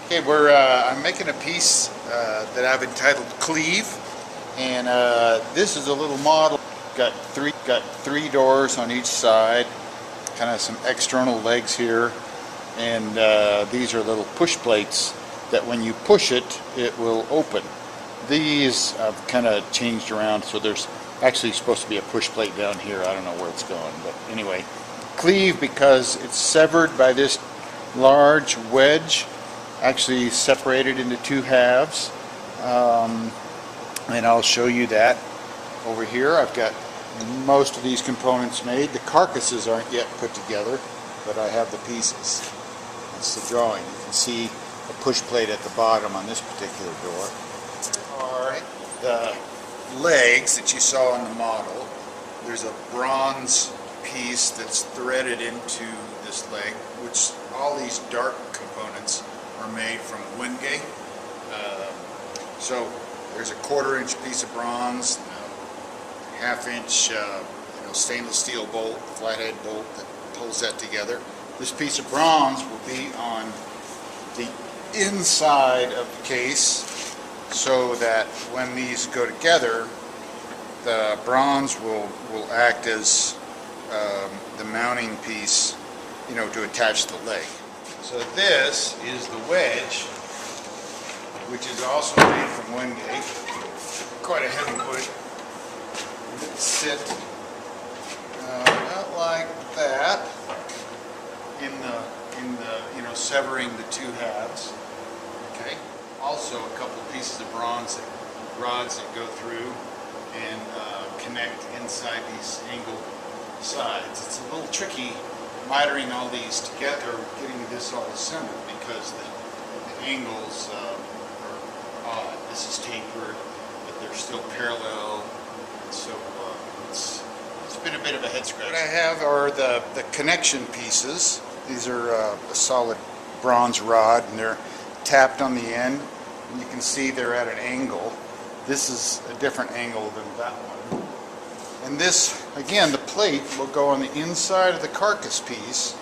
Okay, I'm making a piece that I've entitled Cleave, and this is a little model. Got three doors on each side, kind of some external legs here, and these are little push plates that when you push it, it will open. These I've kind of changed around, so there's actually supposed to be a push plate down here. I don't know where it's going, but anyway, Cleave because it's severed by this large wedge, actually separated into two halves, and I'll show you that over here. I've got most of these components made. The carcasses aren't yet put together, but I have the pieces. That's the drawing. You can see a push plate at the bottom on this particular door. Are the legs that you saw on the model. There's a bronze piece that's threaded into this leg, which all these dark components are made from wenge. So there's a 1/4 inch piece of bronze, a 1/2 inch stainless steel bolt, flathead bolt that pulls that together. This piece of bronze will be on the inside of the case, so that when these go together, the bronze will act as the mounting piece, to attach the leg. So this is the wedge, which is also made from wenge. Quite a heavy wood. It sits about like that in the severing the two halves. Okay. Also a couple of pieces of bronze rods that go through and connect inside these angled sides. It's a little tricky mitering all these together, getting this all assembled, because the angles are odd. This is tapered, but they're still parallel, so it's been a bit of a head scratch. What I have are the connection pieces. These are a solid bronze rod, and they're tapped on the end. And you can see they're at an angle. This is a different angle than that one. And this, again, the plate will go on the inside of the carcass piece,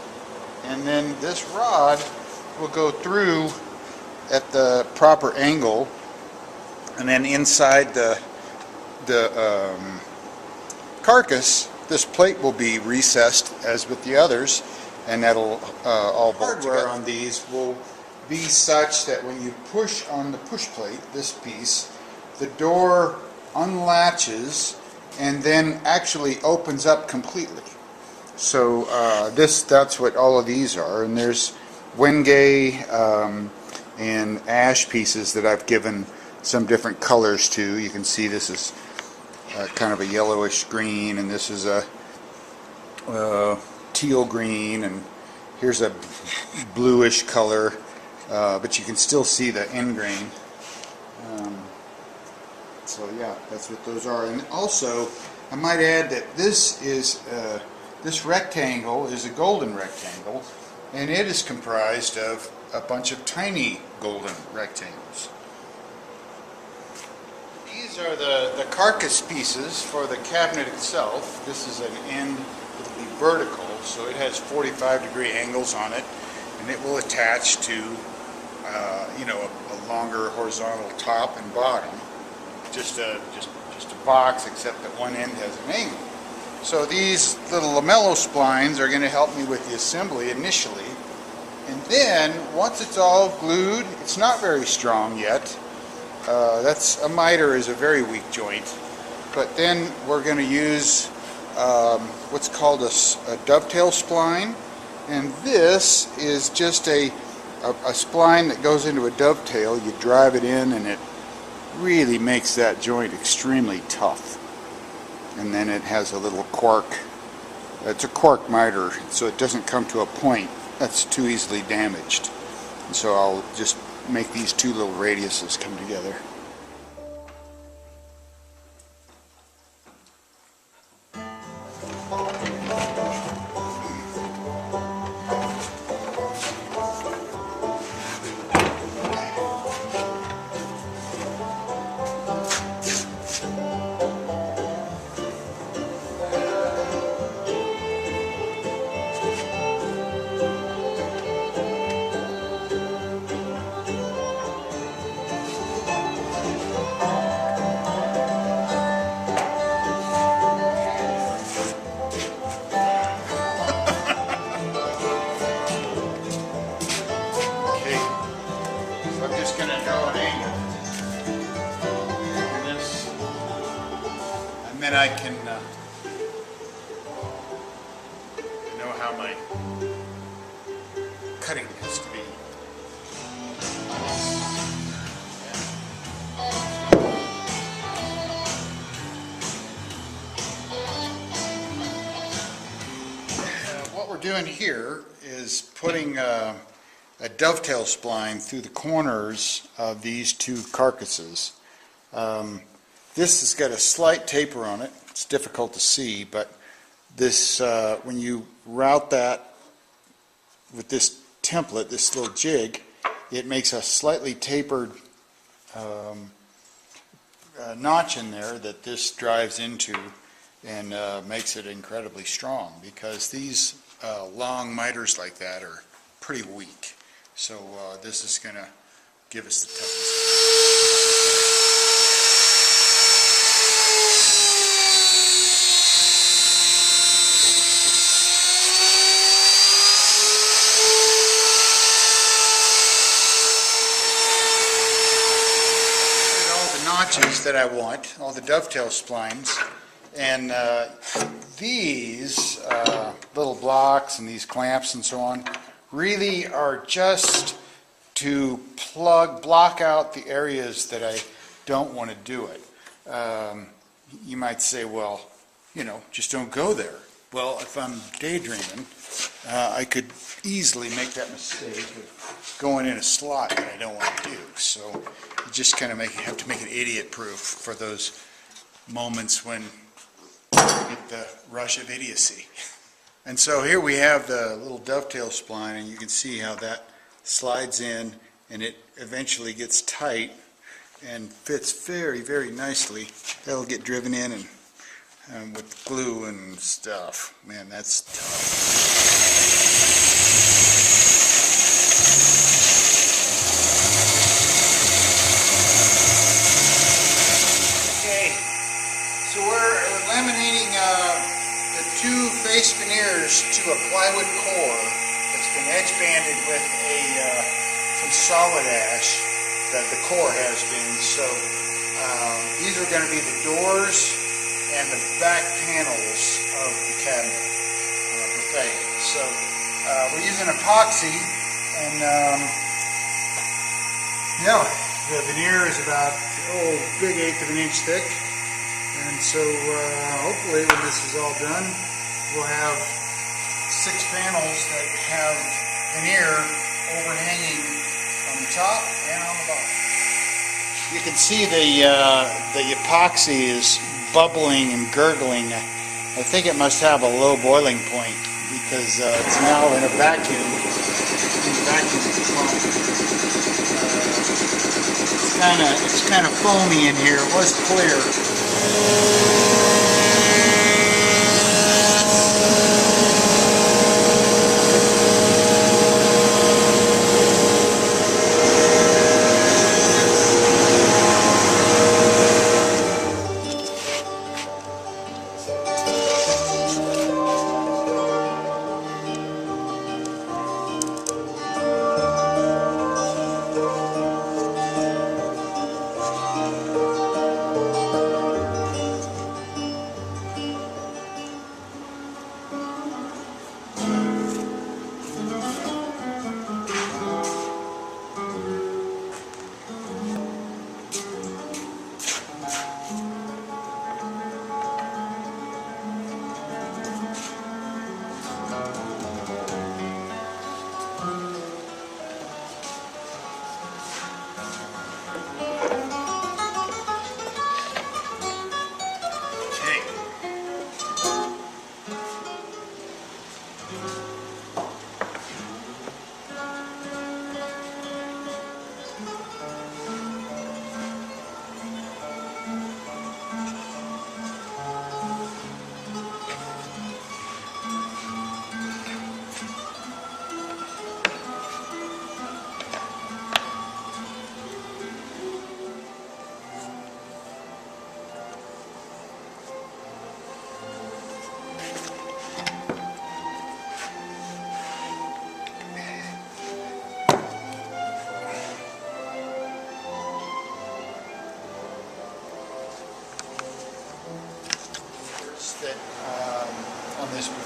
and then this rod will go through at the proper angle, and then inside the carcass, this plate will be recessed as with the others, and that'll all bolt together. Hardware on these will be such that when you push on the push plate, this piece, the door unlatches and then actually opens up completely. So that's what all of these are, and there's wenge and ash pieces that I've given some different colors to. You can see this is kind of a yellowish green, and this is a teal green, and here's a bluish color, but you can still see the end grain. So yeah, that's what those are. And also, I might add that this is this rectangle is a golden rectangle, and it is comprised of a bunch of tiny golden rectangles. These are the carcass pieces for the cabinet itself. This is an end that will be vertical, so it has 45-degree angles on it, and it will attach to a longer horizontal top and bottom. Just a box, except that one end has an angle. So these little lamello splines are going to help me with the assembly initially, and then once it's all glued, it's not very strong yet. A miter is a very weak joint, but then we're going to use what's called a dovetail spline, and this is just a spline that goes into a dovetail. You drive it in, and it really makes that joint extremely tough. And then it has a little cork. It's a cork miter, so it doesn't come to a point that's too easily damaged. And so I'll just make these two little radiuses come together. how my cutting has to be. What we're doing here is putting a dovetail spline through the corners of these two carcasses. This has got a slight taper on it. It's difficult to see, but this when you route that with this template, this little jig, it makes a slightly tapered notch in there that this drives into and makes it incredibly strong, because these long miters like that are pretty weak. So this is going to give us the toughness. Notches that I want, all the dovetail splines, and these little blocks and these clamps and so on really are just to block out the areas that I don't want to do it. You might say, well, you know, just don't go there. Well, if I'm daydreaming, I could easily make that mistake of going in a slot that I don't want to do. So you just kind of have to make it idiot-proof for those moments when you get the rush of idiocy. And so here we have the little dovetail spline, and you can see how that slides in, and it eventually gets tight and fits very, very nicely. That'll get driven in and with glue and stuff. Man, that's tough. Laminating the two face veneers to a plywood core that's been edge banded with some solid ash that the core has been. So these are going to be the doors and the back panels of the cabinet buffet. So we're using epoxy, and yeah, the veneer is about big 1/8 of an inch thick. And so hopefully when this is all done, we'll have 6 panels that have veneer overhanging on the top and on the bottom. You can see the epoxy is bubbling and gurgling. I think it must have a low boiling point, because it's now in a vacuum. It's kind of foamy in here. It was clear.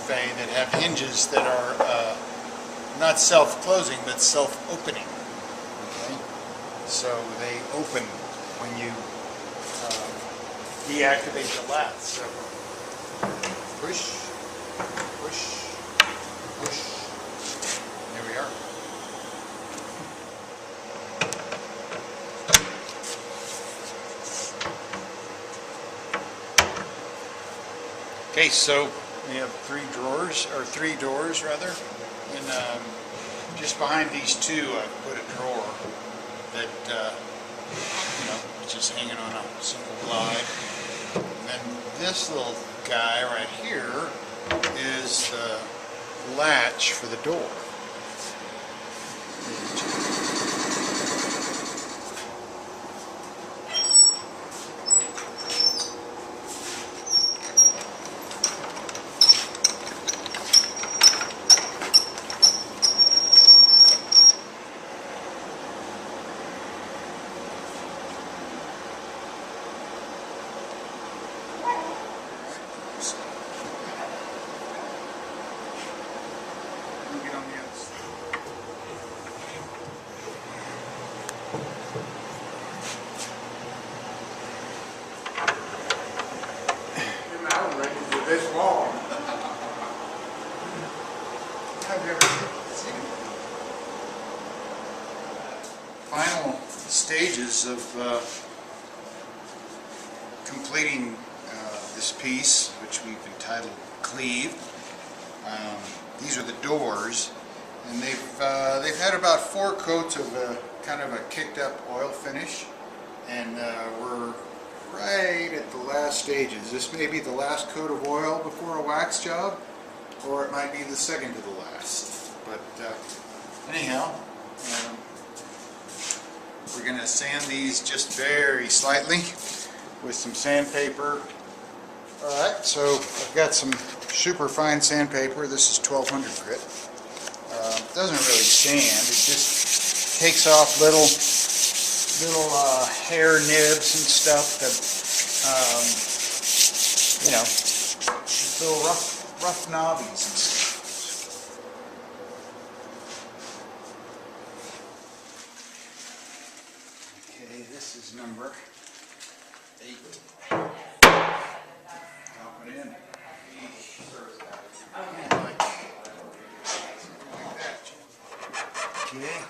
buffet that have hinges that are not self-closing but self-opening. Okay? So they open when you deactivate the latch. So push, push, push. There we are. Okay, so we have three doors rather, and just behind these two I've put a drawer that, it's just hanging on a simple glide. And then this little guy right here is the latch for the door. This long. Have you ever seen it? Final stages of completing this piece, which we've entitled Cleaved. These are the doors, and they've had about 4 coats of kind of a kicked up oil finish, and we're right at the last stages. This may be the last coat of oil before a wax job, or it might be the second to the last. But anyhow, we're going to sand these just very slightly with some sandpaper. Alright, so I've got some super fine sandpaper. This is 1200 grit. It doesn't really sand, it just takes off little hair nibs and stuff that, just little rough knobbies and stuff. Okay, this is number 8. Drop it in. Like that. Okay.